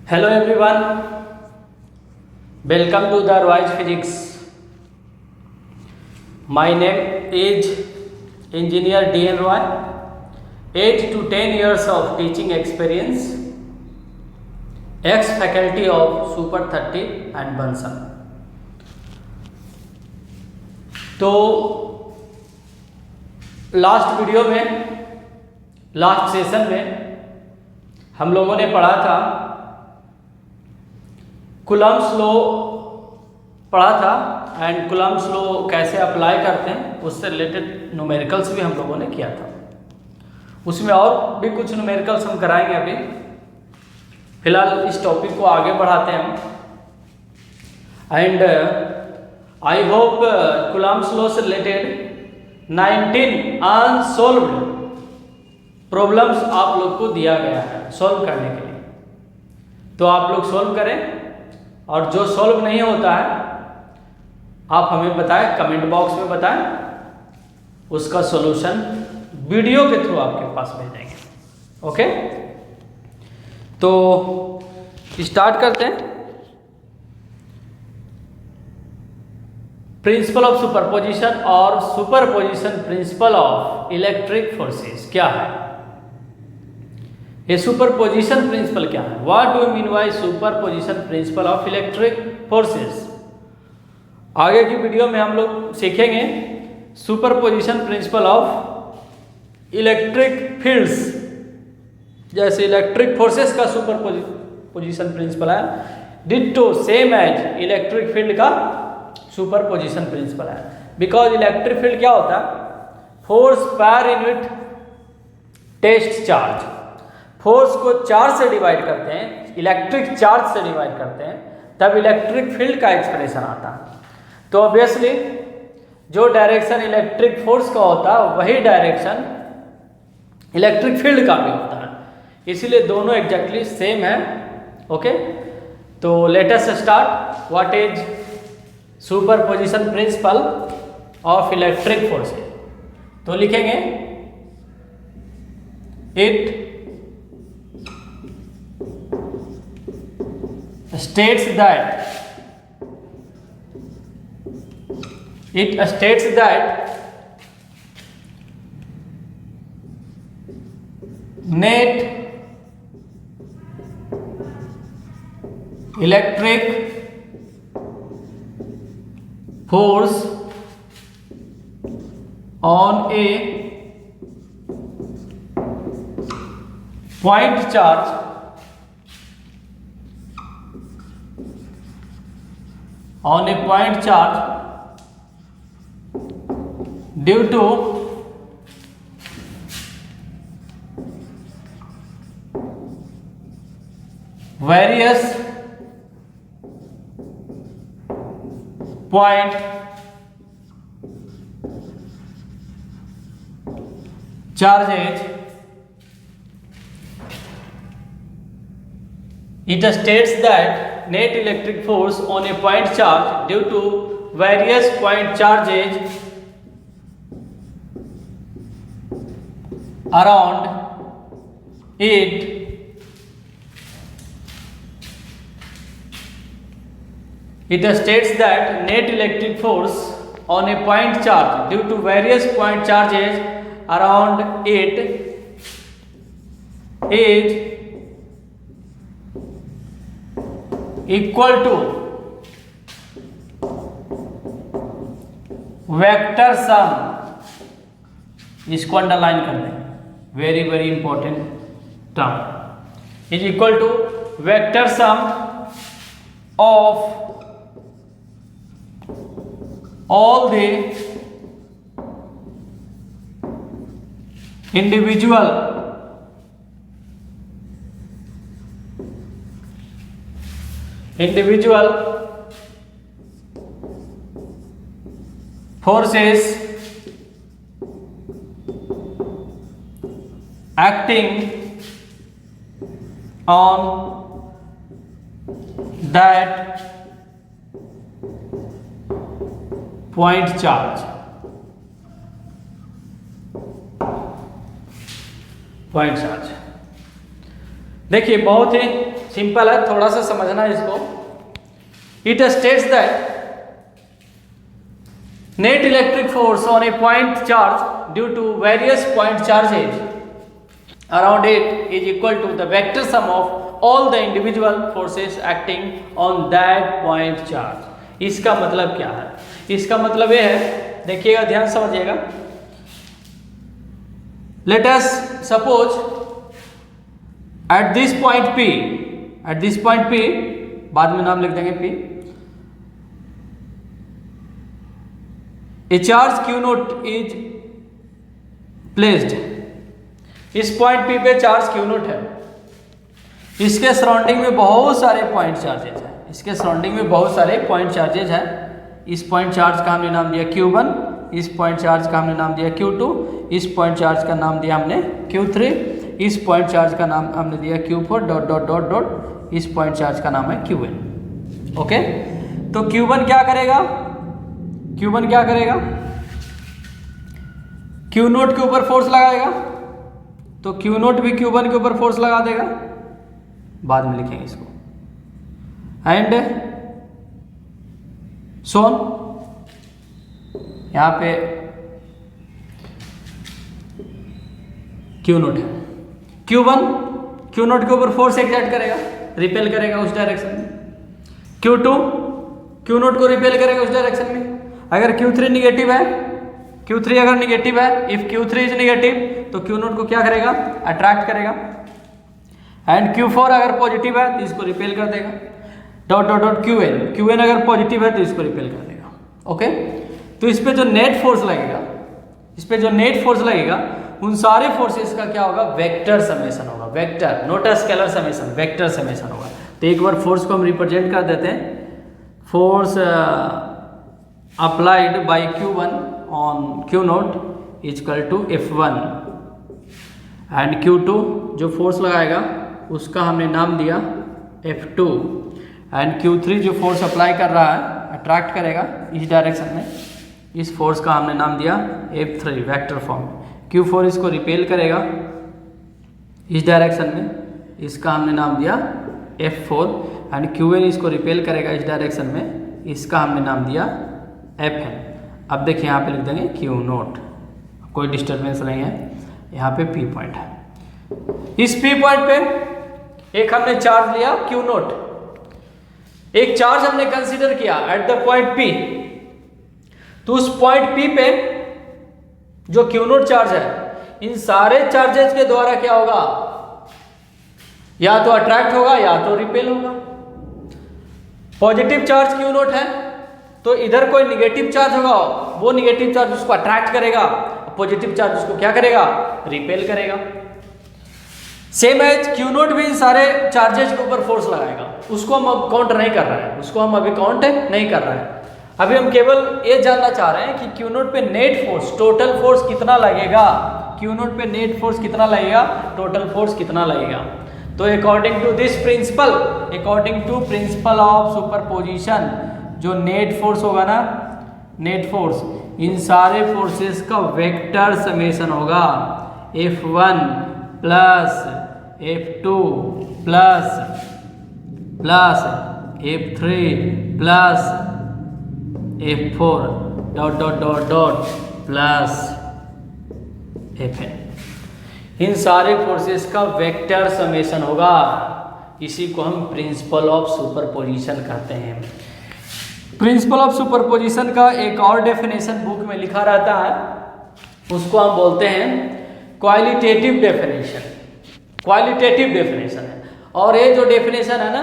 Hello everyone, welcome to the Royce Physics. My name is Engineer D.N. Roy. 8 to 10 years of teaching experience, ex-faculty of Super 30 and Bunsen. तो last video में, last session में हम लोगों ने पढ़ा था Coulomb's law पढ़ा था एंड कूलम्ब्स लॉ कैसे अप्लाई करते हैं उससे रिलेटेड न्यूमेरिकल्स भी हम लोगों ने किया था। उसमें और भी कुछ न्यूमेरिकल्स हम कराएंगे। अभी फिलहाल इस टॉपिक को आगे बढ़ाते हैं हम and I hope Coulomb's law से रिलेटेड 19 अनसॉल्व्ड प्रॉब्लम्स आप लोग को दिया गया है सॉल्व करने के लिए, तो आप लोग सॉल्व करें और जो सॉल्व नहीं होता है आप हमें बताएं, कमेंट बॉक्स में बताएं, उसका सॉल्यूशन वीडियो के थ्रू आपके पास भेजेंगे। ओके, तो स्टार्ट करते हैं। प्रिंसिपल ऑफ सुपरपोजिशन और superposition principle of electric forces क्या है? ये सुपरपोजिशन प्रिंसिपल क्या है? What do mean by superposition principle of electric forces? आगे की वीडियो में हम लोग सीखेंगे superposition principle of electric fields, जैसे इलेक्ट्रिक फोर्सेस का सुपरपोजिशन प्रिंसिपल है, ditto same as electric field का सुपरपोजिशन प्रिंसिपल है। बिकॉज इलेक्ट्रिक फील्ड क्या होता है? Force per unit test charge. Force को चार्ज से डिवाइड करते हैं, इलेक्ट्रिक चार्ज से डिवाइड करते हैं, तब इलेक्ट्रिक फील्ड का एक्सप्रेशन आता है। तो ऑब्वियसली जो डायरेक्शन इलेक्ट्रिक फोर्स का होता है वही डायरेक्शन इलेक्ट्रिक फील्ड का भी होता है, इसीलिए दोनों एग्जैक्टली सेम है। ओके, तो let us start. What is superposition principle of electric forces? तो लिखेंगे it states that net electric force on a point charge due to various point charges. It states that net electric force on a point charge due to various point charges around it states that net electric force on a point charge due to various point charges around it is equal to vector sum. इसको underline कर दें, very very important term. Is equal to vector sum of all the individual forces acting on that point charge। देखिए बहुत ही simple है, थोड़ा सा समझना है इसको। It states that net electric force on a point charge due to various point charges around it is equal to the vector sum of all the individual forces acting on that point charge। इसका मतलब क्या है? इसका मतलब ये है, देखिएगा, ध्यान समझिएगा। Let us suppose at this point P, बाद में नाम लिख देंगे P, A charge Q naught is placed। इस पॉइंट P पे चार्ज Q naught है, इसके सराउंडिंग में बहुत सारे पॉइंट चार्जेज हैं, इस पॉइंट चार्ज का हमने नाम दिया Q1, इस पॉइंट चार्ज का हमने नाम दिया Q2, इस पॉइंट चार्ज का नाम दिया हमने Q3, इस पॉइंट चार्ज का नाम हमने दिया Q4 ... इस पॉइंट चार्ज का नाम है Qn। ओके, तो Q1 क्या करेगा? Q नोट के ऊपर फोर्स लगाएगा, तो Q नोट भी Q1 के ऊपर फोर्स लगा देगा, बाद में लिखेंगे इसको, एंड सोन यहां पे Q नोट है, Q नोट के ऊपर फोर्स एक्सर्ट करेगा, रिपेल करेगा उस डायरेक्शन में, Q2 Q नोट को रिपेल करेगा उस डायरेक्शन में। अगर Q3 निगेटिव है, Q3 अगर निगेटिव है, इफ Q3 इज निगेटिव, तो Q नोट को क्या करेगा? अट्रैक्ट करेगा, एंड Q4 अगर पॉजिटिव है तो इसको रिपेल कर देगा, ... Qn अगर पॉजिटिव है तो इसको रिपेल कर देगा। ओके, तो इस पे जो नेट फोर्स लगेगा, उन सारे फोर्सेस का क्या होगा? वेक्टर समेशन होगा, vector, not a scalar summation, vector summation होगा। तो एक बार फोर्स को हम रिप्रेजेंट कर देते हैं, force applied by Q1 on Q naught is equal to F1, and Q2 जो फोर्स लगाएगा उसका हमने नाम दिया F2, एंड Q3 जो फोर्स अप्लाई कर रहा है, अट्रैक्ट करेगा इस डायरेक्शन में, इस फोर्स का हमने नाम दिया F3 वेक्टर फॉर्म। Q4 इसको रिपेल करेगा इस डायरेक्शन में, इसका हमने नाम दिया F4, एंड Qn इसको रिपेल करेगा इस डायरेक्शन में, इसका हमने नाम दिया Fn। अब देखिए यहाँ पे लिख देंगे Q नोट, कोई डिस्टर्बेंस नहीं है, यहाँ पे P पॉइंट है। इस P पॉइंट पे एक हमने चार्ज लिया Q नोट, एक चार्ज हमने कंसीडर किया एट द पॉइंट P, तो उस पॉइंट P पे जो Q नोट चार्ज है, इन सारे चार्जेस के द्वारा क्या होगा? या तो अट्रैक्ट होगा या तो रिपेल होगा। पॉजिटिव चार्ज Q नोट है, तो इधर कोई निगेटिव चार्ज होगा, वो निगेटिव चार्ज उसको अट्रैक्ट करेगा, पॉजिटिव चार्ज उसको क्या करेगा? रिपेल करेगा। सेम एज Q नोट भी सारे चार्जेस के ऊपर फोर्स लगाएगा, उसको हम अब काउंट नहीं कर रहे हैं, अभी हम केवल ये जानना चाह रहे हैं कि Q नोट पे नेट फोर्स, टोटल फोर्स कितना लगेगा, Q नोट पे नेट फोर्स कितना लगेगा, टोटल फोर्स कितना लगेगा। तो according to principle of superposition, जो नेट फोर्स होगा ना, नेट फोर्स, इन सारे फोर्सेस का वेक्टर समेशन होगा F1 plus F2 plus F3 plus F4 ... plus Fn। इन सारे फोर्सेस का वेक्टर समेशन होगा, इसी को हम प्रिंसिपल ऑफ सुपरपोजिशन कहते हैं। प्रिंसिपल ऑफ सुपरपोजिशन का एक और डेफिनेशन बुक में लिखा रहता है, उसको हम बोलते हैं क्वालिटेटिव डेफिनेशन है, और ये जो डेफिनेशन है ना,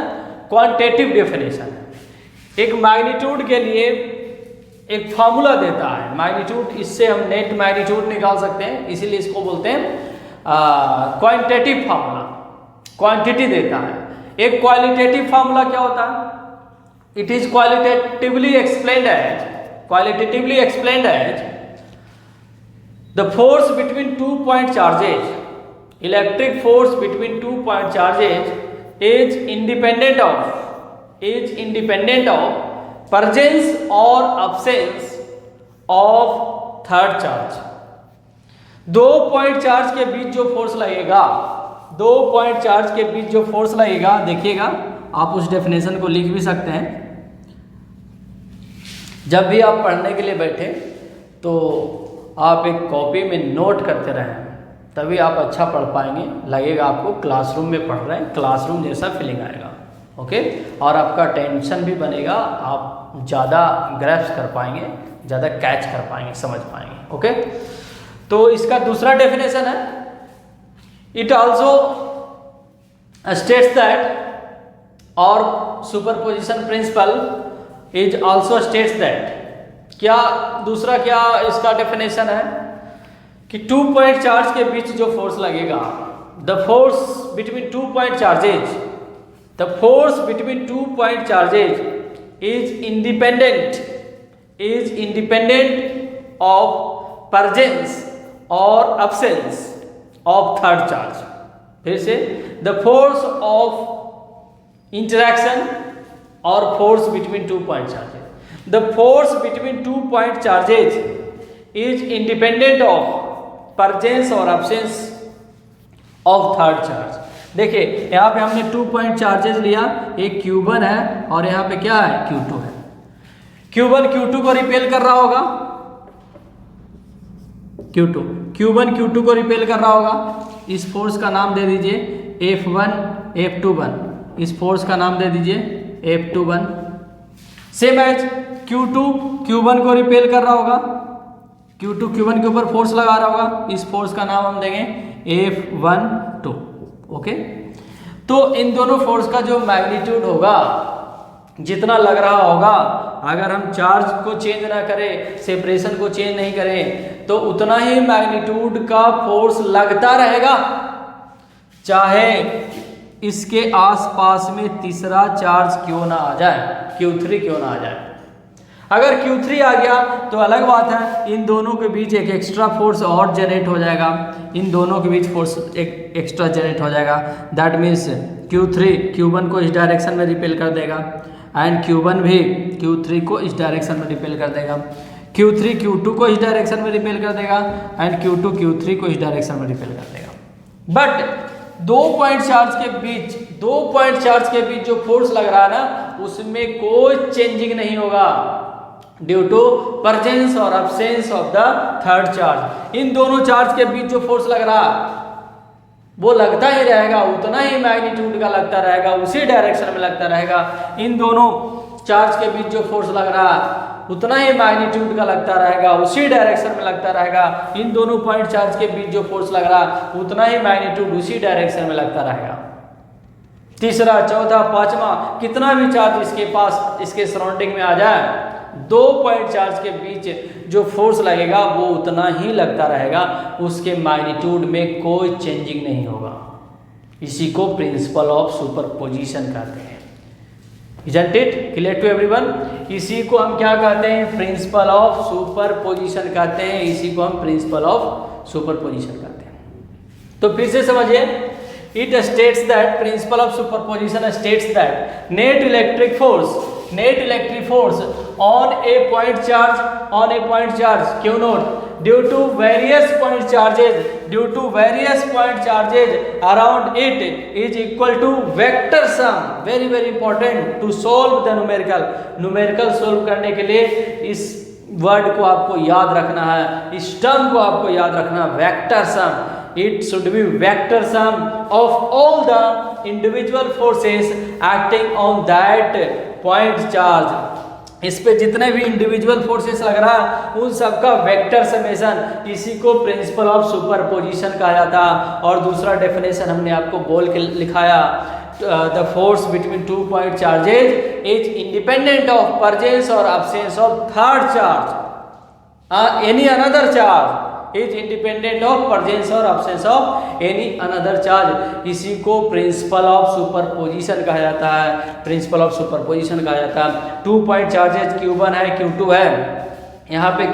क्वांटिटेटिव डेफिनेशन है। एक मैग्नीट्यूड के लिए एक फार्मूला देता है, मैग्नीट्यूड, इससे हम नेट मैग्नीट्यूड निकाल सकते हैं, इसीलिए इसको बोलते हैं क्वांटिटेटिव फार्मूला, क्वांटिटी देता है। एक क्वालिटेटिव फार्मूला क्या होता है? It is qualitatively explained as the force between 2 point charges, electric force between 2 point charges is independent of presence or absence of third charge। 2 point charge के बीच जो force लगेगा, दो पॉइंट चार्ज के बीच जो force लगेगा, देखिएगा आप उस डेफिनेशन को लिख भी सकते हैं। जब भी आप पढ़ने के लिए बैठे तो आप एक कॉपी में नोट करते रहें, तभी आप अच्छा पढ़ पाएंगे। लगेगा आपको क्लासरूम में पढ़ रहे हैं, क्लासरूम जैसा फीलिंग आएगा। ओके, और आपका टेंशन भी बनेगा, आप ज़्यादा ग्रैस्प कर पाएंगे, ज़्यादा कैच कर पाएंगे, समझ पाएंगे। ओके, तो इसका दूसरा डेफिनेशन है, इट ऑल्सो स्टेट्स दैट, और superposition principal is also states that, क्या दूसरा क्या इसका डेफिनेशन है कि 2 पॉइंट चार्ज के बीच जो फोर्स लगेगा, the force between 2 point charges, the force between 2 point charges is independent of presence और अब्सेंस ऑफ थर्ड चार्ज। फिर से, द फोर्स ऑफ इंटरैक्शन और force between 2 point charges, the force between 2 point charges is independent of presence और absence of third charge. देखिए यहाँ पे हमने 2 point charges लिया, एक Q1 है और यहाँ पे क्या है, Q2 है। Q1 Q2 को रिपेल कर रहा होगा, Q1 Q2 को रिपेल कर रहा होगा। इस फोर्स का नाम दे दीजिए F1 F21, इस फोर्स का नाम दे दीजिए F21। Same as Q2 Q1 को रिपेल कर रहा होगा, Q2 Q1 के ऊपर फोर्स लगा रहा होगा, इस फोर्स का नाम हम देंगे F12। ओके, तो इन दोनों फोर्स का जो मैग्नीट्यूड होगा, जितना लग रहा होगा, अगर हम चार्ज को चेंज ना करें, सेपरेशन को चेंज नहीं करें, तो उतना ही मैग्नीट्यूड का फोर्स लगता रहेगा, चाहे इसके आसपास में तीसरा चार्ज क्यों ना आ जाए, Q3 क्यों ना आ जाए। अगर Q3 आ गया तो अलग बात है, इन दोनों के बीच एक एक्स्ट्रा फोर्स और जनरेट हो जाएगा, इन दोनों के बीच फोर्स एक एक्स्ट्रा जनरेट हो जाएगा। दैट मीन्स Q3 Q1 को इस डायरेक्शन में रिपेल कर देगा एंड Q1 भी Q3 को इस डायरेक्शन में रिपेल कर देगा, Q3 Q2 को इस डायरेक्शन में रिपेल कर देगा एंड Q2 Q3 को इस डायरेक्शन में रिपेल कर देगा। बट 2 पॉइंट चार्ज के बीच जो फोर्स लग रहा है ना, उसमें कोई चेंजिंग नहीं होगा ड्यू टू प्रेजेंस और absence of the third charge. इन दोनों चार्ज के बीच जो फोर्स लग रहा वो लगता ही रहेगा, उतना ही मैग्नीट्यूड का लगता रहेगा, उसी डायरेक्शन में लगता रहेगा। इन दोनों चार्ज के बीच जो फोर्स लग रहा उतना ही मैग्नीट्यूड का लगता रहेगा, उसी डायरेक्शन में लगता रहेगा। इन दोनों पॉइंट चार्ज के बीच जो फोर्स लग रहा उतना ही मैग्नीट्यूड उसी डायरेक्शन में लगता रहेगा। तीसरा, चौथा, पांचवा, कितना भी चार्ज इसके पास, इसके सराउंडिंग में आ जाए, 2 पॉइंट चार्ज के बीच जो फोर्स लगेगा वो उतना ही लगता रहेगा, उसके मैग्नीट्यूड में कोई चेंजिंग नहीं होगा। इसी को प्रिंसिपल ऑफ सुपरपोजिशन कहते हैं। Isn't it clear to everyone? इसी को हम क्या कहते हैं, प्रिंसिपल ऑफ सुपरपोजिशन कहते हैं, इसी को हम प्रिंसिपल ऑफ सुपरपोजिशन कहते हैं। तो फिर से समझिए, it states that principle of superposition states that net electric force on a point charge Q naught due to various point charges around it is equal to vector sum। very very important to solve the numerical solve करने के लिए इस word को आपको याद रखना है, इस टर्म को आपको याद रखना, vector sum. It should be vector sum of all the individual forces acting on that point charge। इस पे जितने भी इंडिविजुअल फोर्सेस लग रहा है उन सबका वेक्टर समेशन, इसी को प्रिंसिपल ऑफ सुपरपोजिशन कहा जाता। और दूसरा डेफिनेशन हमने आपको बोल के लिखाया, the force between 2 point charges is independent of presence और absence of third charge. Any another charge is independent of presence और absence of any another charge. इसी को प्रिंसिपल ऑफ सुपरपोजिशन कहा जाता है, प्रिंसिपल ऑफ सुपरपोजिशन कहा जाता है। 2 पॉइंट चार्जेज Q1 है, Q2 है, यहाँ पे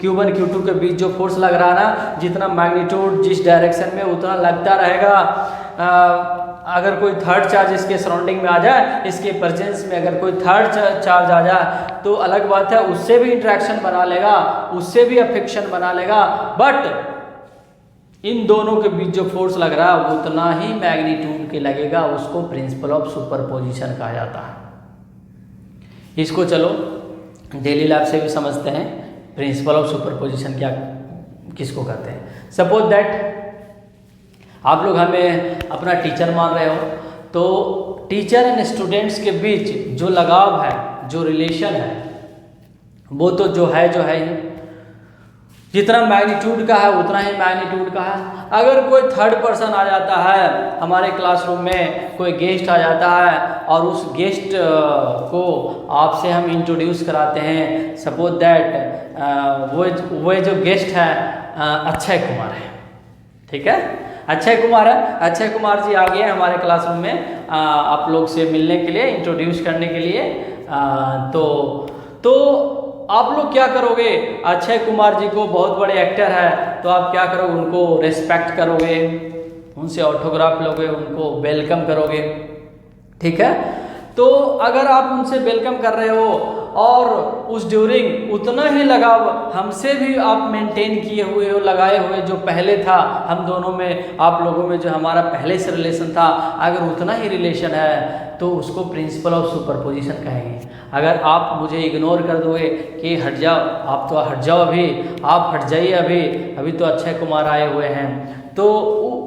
Q1 Q2 के बीच जो फोर्स लग रहा है ना, जितना मैग्नीट्यूड जिस डायरेक्शन में उतना लगता रहेगा। अगर कोई थर्ड चार्ज इसके सराउंडिंग में आ जाए, इसके प्रेजेंस में अगर कोई थर्ड चार्ज आ जाए तो अलग बात है, उससे भी इंटरेक्शन बना लेगा, उससे भी अफेक्शन बना लेगा, बट इन दोनों के बीच जो फोर्स लग रहा है उतना ही मैग्नीट्यूड के लगेगा, उसको प्रिंसिपल ऑफ सुपरपोजिशन कहा जाता है। इसको चलो डेली लाइफ से भी समझते हैं, प्रिंसिपल ऑफ सुपरपोजिशन क्या किसको कहते हैं। सपोज दैट आप लोग हमें अपना टीचर मान रहे हो, तो टीचर एंड स्टूडेंट्स के बीच जो लगाव है, जो रिलेशन है, वो तो जो है ही, जितना मैग्नीट्यूड का है उतना ही मैग्नीट्यूड का है। अगर कोई थर्ड पर्सन आ जाता है हमारे क्लासरूम में, कोई गेस्ट आ जाता है और उस गेस्ट को आपसे हम इंट्रोड्यूस कराते हैं, सपोज दैट वो जो गेस्ट है अक्षय कुमार है, ठीक है, अक्षय कुमार है, अक्षय कुमार जी आ गए हमारे क्लासरूम में आप लोग से मिलने के लिए, इंट्रोड्यूस करने के लिए। तो आप लोग क्या करोगे, अक्षय कुमार जी को बहुत बड़े एक्टर है तो आप क्या करोगे, उनको रिस्पेक्ट करोगे, उनसे ऑटोग्राफ लोगे, उनको वेलकम करोगे, ठीक है। तो अगर आप उनसे वेलकम कर रहे हो और उस ड्यूरिंग उतना ही लगाव हमसे भी आप मेंटेन किए हुए हो, लगाए हुए जो पहले था हम दोनों में, आप लोगों में जो हमारा पहले से रिलेशन था, अगर उतना ही रिलेशन है तो उसको प्रिंसिपल ऑफ सुपरपोजिशन कहेंगे। अगर आप मुझे इग्नोर कर दोगे कि हट जाओ, आप तो हट जाओ, अभी आप हट जाइए, अभी तो अक्षय कुमार आए हुए हैं, तो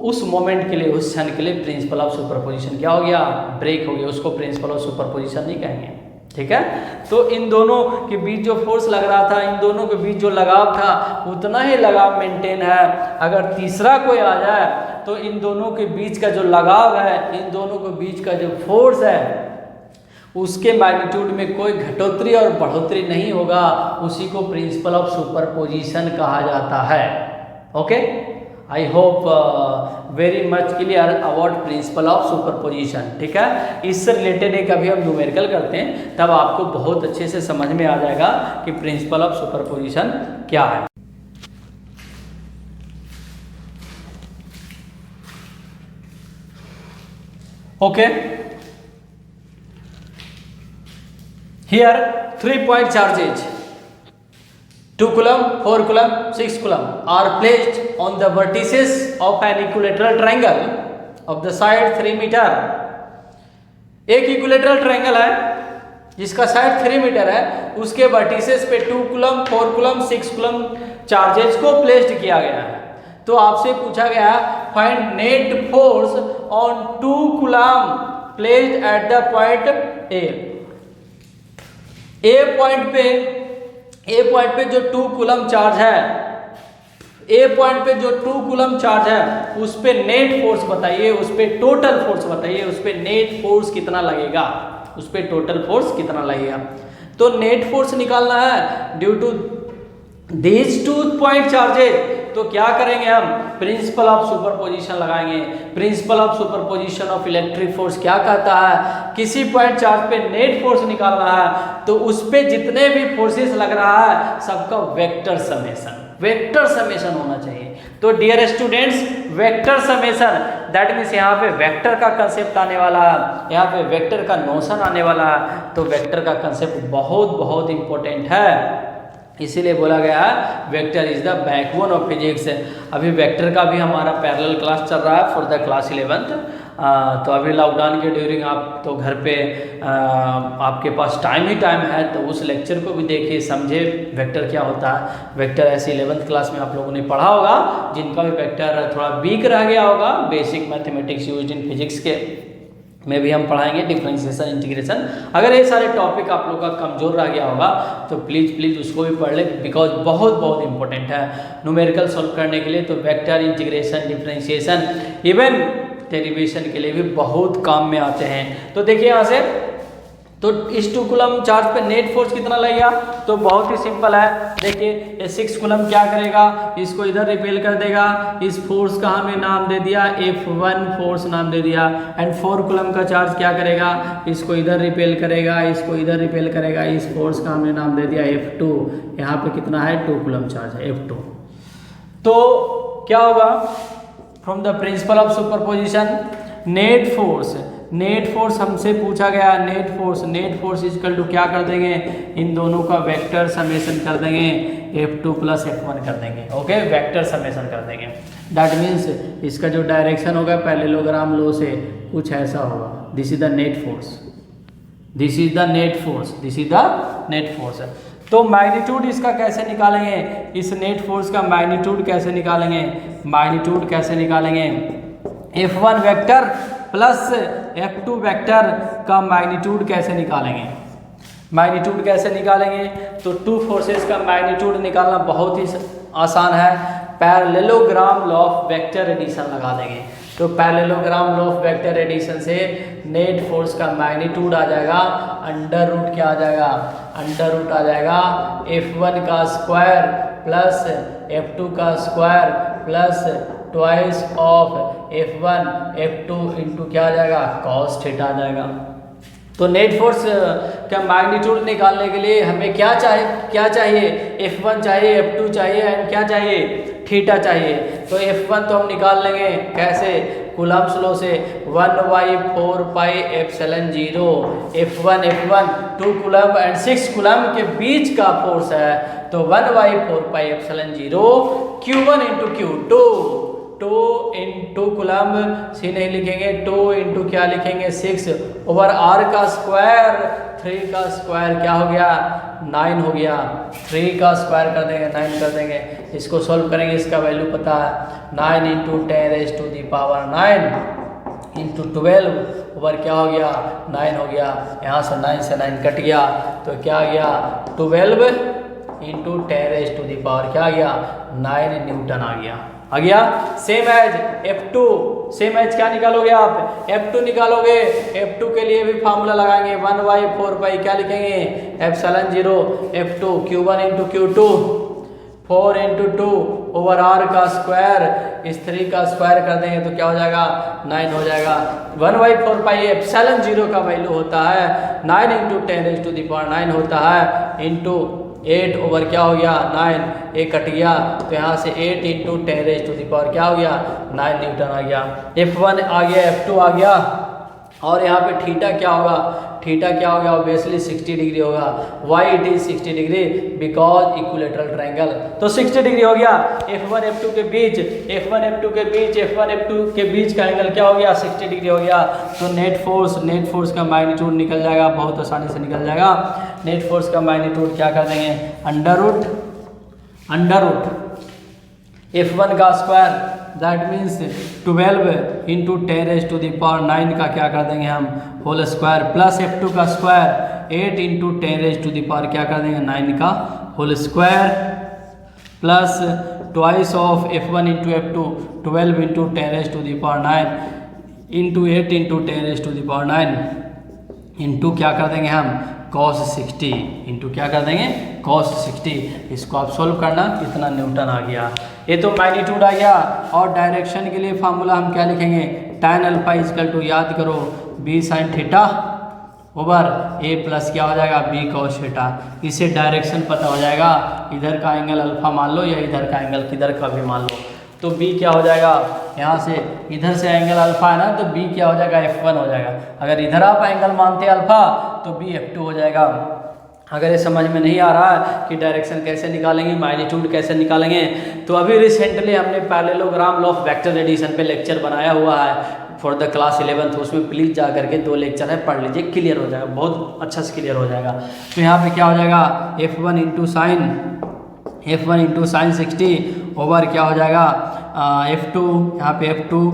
उस मोमेंट के लिए, उस क्षण के लिए प्रिंसिपल ऑफ सुपरपोजिशन क्या हो गया, ब्रेक हो गया, उसको प्रिंसिपल ऑफ सुपरपोजिशन नहीं कहेंगे, ठीक है। तो इन दोनों के बीच जो फोर्स लग रहा था, इन दोनों के बीच जो लगाव था उतना ही लगाव मेंटेन है। अगर तीसरा कोई आ जाए तो इन दोनों के बीच का जो लगाव है, इन दोनों के बीच का जो फोर्स है, उसके मैग्नीट्यूड में कोई घटोतरी और बढ़ोतरी नहीं होगा, उसी को प्रिंसिपल ऑफ सुपरपोजिशन कहा जाता है। Okay, I hope very much clear about principal of superposition, ठीक है। इससे रिलेटेड एक अभी हम न्यूमेरिकल करते हैं, तब आपको बहुत अच्छे से समझ में आ जाएगा कि प्रिंसिपल ऑफ सुपरपोजिशन क्या है। Okay, here 3 point charges 2 coulomb, 4 coulomb, 6 coulomb are placed on the vertices of an equilateral triangle of the side 3 meter। एक इक्विलेटरल ट्रायंगल है जिसका साइड 3 मीटर है, उसके वर्टिसेस पे 2 coulomb, 4 coulomb, 6 coulomb चार्जेस को placed किया गया है। तो आपसे पूछा गया find net force on 2 coulomb placed at the point A point पे जो 2 coulomb चार्ज है, ए पॉइंट पे जो 2 coulomb चार्ज है उस पे नेट फोर्स बताइए, उस पे टोटल फोर्स बताइए, उस पे नेट फोर्स कितना लगेगा, उस पे टोटल फोर्स कितना लगेगा। तो नेट फोर्स निकालना है due to these 2 point charges. तो क्या करेंगे हम, प्रिंसिपल ऑफ सुपरपोजिशन लगाएंगे। Principle of superposition of electric force क्या कहता है, किसी पॉइंट चार्ज पे नेट फोर्स निकालना है तो उस पे जितने भी फोर्सेस लग रहा है सबका वेक्टर समेशन होना चाहिए। तो dear students, vector summation that means यहाँ पे वेक्टर का कंसेप्ट आने वाला है, यहाँ पे वेक्टर का नोशन आने वाला है। तो वेक्टर का कंसेप्ट बहुत इंपॉर्टेंट है, इसीलिए बोला गया है vector is the backbone of physics. अभी वेक्टर का भी हमारा पैरेलल क्लास चल रहा है फॉर द क्लास 11th। तो अभी लॉकडाउन के ड्यूरिंग आप तो घर पे आपके पास टाइम है, तो उस लेक्चर को भी देखिए, समझे वेक्टर क्या होता है। वेक्टर ऐसे 11th क्लास में आप लोगों ने पढ़ा होगा, जिनका भी वेक्टर थोड़ा वीक रह गया होगा, basic mathematics used in physics के में भी हम पढ़ाएंगे, डिफरेंशिएशन, इंटीग्रेशन। अगर ये सारे टॉपिक आप लोग का कमज़ोर रह गया होगा तो प्लीज़ उसको भी पढ़ ले, बिकॉज बहुत इंपॉर्टेंट है न्यूमेरिकल सॉल्व करने के लिए। तो vector, integration, differentiation, even derivation के लिए भी बहुत काम में आते हैं। तो देखिए यहाँ से, तो इस 2 coulomb चार्ज पे नेट फोर्स कितना लगेगा, तो बहुत ही सिंपल है। देखिए ये 6 coulomb क्या करेगा, इसको इधर रिपेल कर देगा, इस फोर्स का हमें नाम दे दिया F1 फोर्स नाम दे दिया। एंड 4 coulomb का चार्ज क्या करेगा, इसको इधर रिपेल करेगा, इसको इधर रिपेल करेगा, इस फोर्स का हमने नाम दे दिया F2। यहाँ पे कितना है, 2 coulomb चार्ज है F2। तो क्या होगा, from the principal of superposition net force हमसे पूछा गया, नेट फोर्स इक्वल टू क्या कर देंगे, इन दोनों का वेक्टर समेशन कर देंगे। F2 प्लस F1 कर देंगे। ओके, वेक्टर समेशन कर देंगे। दैट मीन्स इसका जो डायरेक्शन होगा पैरेललोग्राम लॉ से कुछ ऐसा होगा। This is the net force, this is the net force, this is the net force. तो मैग्नीट्यूड इसका कैसे निकालेंगे, इस नेट फोर्स का मैग्नीट्यूड कैसे निकालेंगे, मैग्नीट्यूड कैसे निकालेंगे, F1 vector plus F2 vector का मैग्नीट्यूड कैसे निकालेंगे, मैग्नीट्यूड कैसे निकालेंगे। तो टू फोर्सेस का मैग्नीट्यूड निकालना बहुत ही आसान है, parallelogram law of vector addition लगा देंगे। तो parallelogram law of vector addition से नेट फोर्स का मैग्नीट्यूड आ जाएगा अंडर रूट क्या आ जाएगा, अंडर रूट आ जाएगा F1 का स्क्वायर प्लस F2 का square plus twice of F1 F2 into क्या आ जाएगा, कॉस थीटा आ जाएगा। तो नेट फोर्स का मैग्नीट्यूड निकालने के लिए हमें क्या चाहिए, F1 चाहिए, F2 चाहिए एंड क्या चाहिए, थीटा चाहिए। तो F1 तो हम निकाल लेंगे कैसे, कूलम्ब्स लॉ से 1/4πε0 F1 2 कूलम्ब एंड 6 कूलम्ब के बीच का फोर्स है। तो 1/4πε0 Q1 into Q2, 2 into coulomb सी नहीं लिखेंगे, 2 इंटू क्या लिखेंगे 6 ओवर R का स्क्वायर, 3 का स्क्वायर क्या हो गया 9 हो गया, 3 का स्क्वायर कर देंगे 9 कर देंगे। इसको सॉल्व करेंगे, इसका वैल्यू पता है 9 इंटू 10⁻⁹ इंटू 12 ओवर क्या हो गया 9 हो गया। यहाँ से 9 से 9 कट गया तो क्या आ गया 12 इंटू 10⁻⁴ क्या आ गया 9 न्यूटन आ गया। Same as F2, same as क्या निकालोगे आप, F2 निकालोगे, F2 के लिए भी फार्मूला लगाएंगे 1/4π क्या लिखेंगे ε0 F2 Q1 into Q2 4 into 2 over R का स्क्वायर, इस 3 का स्क्वायर कर देंगे तो क्या हो जाएगा 9 हो जाएगा। 1/4π ε0 का वैल्यू होता है 9 इंटू 10⁻⁹ होता है इंटू 8 ओवर क्या हो गया 9, एक कट गया तो यहाँ से 8 इंटू 10⁻⁴ क्या हो गया 9 न्यूटन आ गया। F1 आ गया, F2 आ गया और यहाँ पे थीटा क्या होगा, थीटा क्या हो गया ऑब्वियसली 60 डिग्री होगा। Why it is 60 degree because equilateral triangle. तो 60 डिग्री हो गया F1 F2 के बीच, F1 F2 के बीच, F1 F2 के बीच का एंगल क्या हो गया 60 डिग्री हो गया। तो नेट फोर्स का मैग्नीट्यूड निकल जाएगा, बहुत आसानी से निकल जाएगा। नेट फोर्स का मैग्नीट्यूड क्या कर देंगे अंडर रूट F1 का स्क्वायर दैट मीन्स 12 इंटू 10⁻⁹ का क्या कर देंगे हम होल स्क्वायर प्लस F2 का स्क्वायर 8 इंटू 10⁻⁴ क्या कर देंगे 9 का whole square plus twice of F1 into F2 12 into 10⁻⁹ into 8 into 10⁻⁹ into क्या कर देंगे हम cos 60 इंटू क्या कर देंगे cos 60। इसको आप सोल्व करना कितना न्यूटन आ गया। ये तो मैग्नीट्यूड आ गया और डायरेक्शन के लिए फार्मूला हम क्या लिखेंगे tan अल्फा इक्वल टू याद करो b sin theta over a plus क्या हो जाएगा b cos थीटा। इससे डायरेक्शन पता हो जाएगा, इधर का एंगल अल्फा मान लो या इधर का एंगल किधर का भी मान लो। तो b क्या हो जाएगा, यहाँ से इधर से एंगल अल्फा है ना तो b क्या हो जाएगा F1 हो जाएगा। अगर इधर आप एंगल मानते हैं अल्फा तो b F2 हो जाएगा। अगर ये समझ में नहीं आ रहा है कि डायरेक्शन कैसे निकालेंगे, मैग्नीट्यूड कैसे निकालेंगे, तो अभी रिसेंटली हमने parallelogram law of vector addition पे लेक्चर बनाया हुआ है फॉर द क्लास 11th। उसमें प्लीज़ जा करके 2 लेक्चर है पढ़ लीजिए, क्लियर हो जाएगा, बहुत अच्छा से क्लियर हो जाएगा। तो यहाँ पे क्या हो जाएगा F1 इंटू साइन 60 ओवर क्या हो जाएगा F2, यहाँ पे F2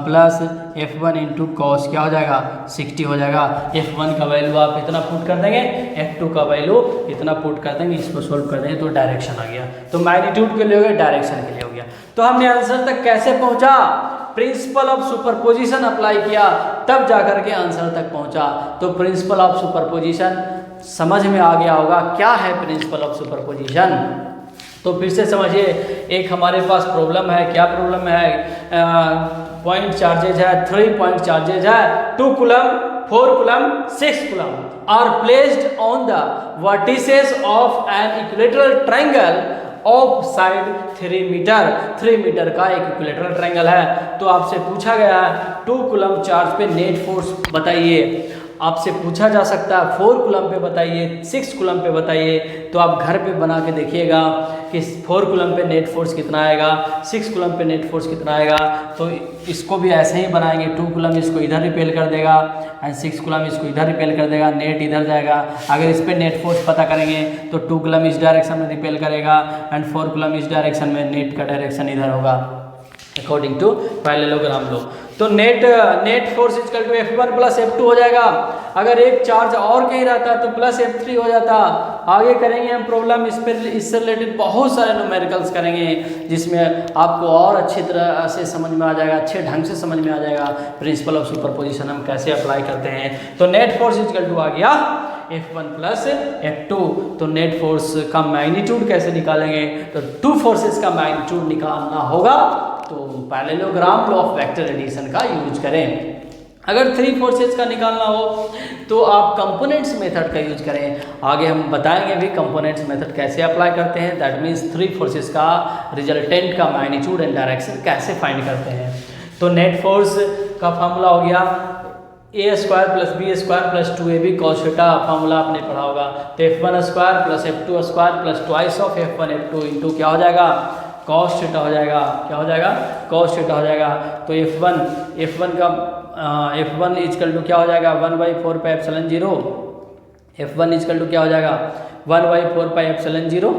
plus F1 into cos क्या हो जाएगा 60 हो जाएगा। F1 का वैल्यू आप इतना पुट कर देंगे, F2 का वैल्यू इतना पुट कर देंगे, इसको सोल्व कर देंगे तो डायरेक्शन आ गया। तो मैग्नीट्यूड के लिए हो गया, डायरेक्शन के लिए हो गया। तो हमने आंसर तक कैसे पहुंचा, प्रिंसिपल ऑफ सुपरपोजिशन अप्लाई किया तब जाकर के आंसर तक पहुंचा। तो प्रिंसिपल ऑफ सुपरपोजिशन समझ में आ गया होगा, क्या है प्रिंसिपल ऑफ सुपरपोजिशन। तो फिर से समझिए, एक हमारे पास प्रॉब्लम है, क्या प्रॉब्लम है, पॉइंट चार्जेज है, 3 पॉइंट चार्जेज है, 2 coulomb 4 coulomb 6 coulomb are placed on the vertices of an equilateral triangle of side 3 metre. 3 metre का एक इक्विलेटरल ट्रायंगल है। तो आपसे पूछा गया है 2 कूलम चार्ज पे नेट फोर्स बताइए। आपसे पूछा जा सकता है 4 कूलम पे बताइए, 6 कूलम पे बताइए, तो आप घर पे बना के देखिएगा कि 4 कूलम पे नेट फोर्स कितना आएगा, 6 कूलम पे नेट फोर्स कितना आएगा। तो इसको भी ऐसे ही बनाएंगे, 2 कूलम इसको इधर रिपेल कर देगा एंड 6 कूलम इसको इधर रिपेल कर देगा, नेट इधर जाएगा। अगर इस पे नेट फोर्स पता करेंगे तो 2 कूलम इस डायरेक्शन में रिपेल करेगा एंड 4 कूलम इस डायरेक्शन में, नेट का डायरेक्शन इधर होगा अकॉर्डिंग टू पैरेललोग्राम लॉ। तो net force equal to F1 plus F2 हो जाएगा। अगर एक चार्ज और कहीं रहता तो प्लस F3 हो जाता। आगे करेंगे हम प्रॉब्लम, इससे रिलेटेड बहुत सारे न्यूमेरिकल्स करेंगे जिसमें आपको और अच्छी तरह से समझ में आ जाएगा, अच्छे ढंग से समझ में आ जाएगा प्रिंसिपल ऑफ सुपरपोजिशन हम कैसे अप्लाई करते हैं। तो नेट फोर्स इक्वल टू आ गया F1 प्लस F2। तो नेट फोर्स का मैग्नीट्यूड कैसे निकालेंगे, तो 2 फोर्सेस का मैग्नीट्यूड निकालना होगा तो parallelogram law of vector addition का यूज करें। अगर 3 फोर्सेस का निकालना हो तो आप कंपोनेंट्स मेथड का यूज करें। आगे हम बताएंगे भी कंपोनेंट्स मेथड कैसे अप्लाई करते हैं, दैट मीन्स 3 फोर्सेस का रिजल्टेंट का मैग्नीट्यूड एंड डायरेक्शन कैसे फाइंड करते हैं। तो नेट फोर्स का फॉर्मूला हो गया a² plus b² plus 2ab cos theta, formula आपने पढ़ा होगा। तो F1² plus F2² plus twice of F1 F2 into क्या हो जाएगा, cos थीटा हो जाएगा। क्या हो जाएगा, cos थीटा हो जाएगा। तो F1 का F1 इक्वल टू क्या हो जाएगा 1/4 pi epsilon 0। F1 equal to क्या हो जाएगा 1/4 पाई एप्सिलॉन 0।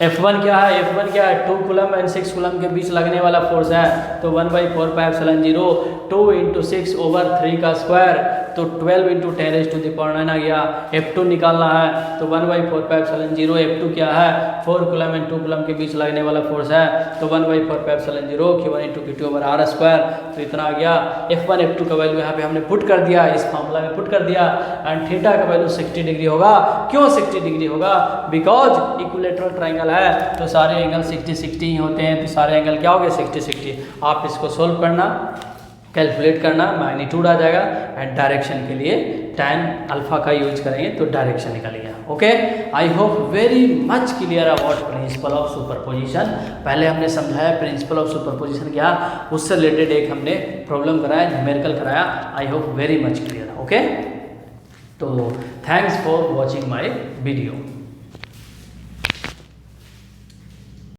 F1 क्या है, F1 क्या है 2 कूलम एंड 6 कूलम के बीच लगने वाला फोर्स है। तो 1/4 पाई एप्सिलॉन 0 2 × 6 ओवर 3 का स्क्वायर, तो 12 × 10⁻⁹ आ गया। F2 निकालना है तो 1/4 पाई एप्सिलॉन 0। F2 क्या है 4 कूलम एंड 2 कूलम के बीच लगने वाला फोर्स है। तो 1/4 pi epsilon 0 Q1 × Q2 over R square. तो इतना आ गया। F1 F2 का वैल्यू यहाँ पे हमने पुट कर दिया, इस फॉर्मूला में पुट कर दिया। एंड थीटा का वैल्यू 60 डिग्री होगा। क्यों 60 डिग्री होगा, बिकॉज इक्विलेटरल ट्राइंगल है तो सारे एंगल 60-60 ही होते हैं। तो सारे एंगल क्या हो गए 60-60। आप इसको सोल्व करना, कैलकुलेट करना, मैग्नीट्यूड आ जाएगा एंड डायरेक्शन के लिए tan अल्फा का यूज करेंगे तो डायरेक्शन निकलेगा। Okay, I hope very much clear about principal of superposition. पहले हमने समझाया प्रिंसिपल ऑफ सुपरपोजिशन क्या, उससे रिलेटेड एक हमने प्रॉब्लम कराया, न्यूमेरिकल कराया। I hope very much clear. Okay, तो thanks for watching my video.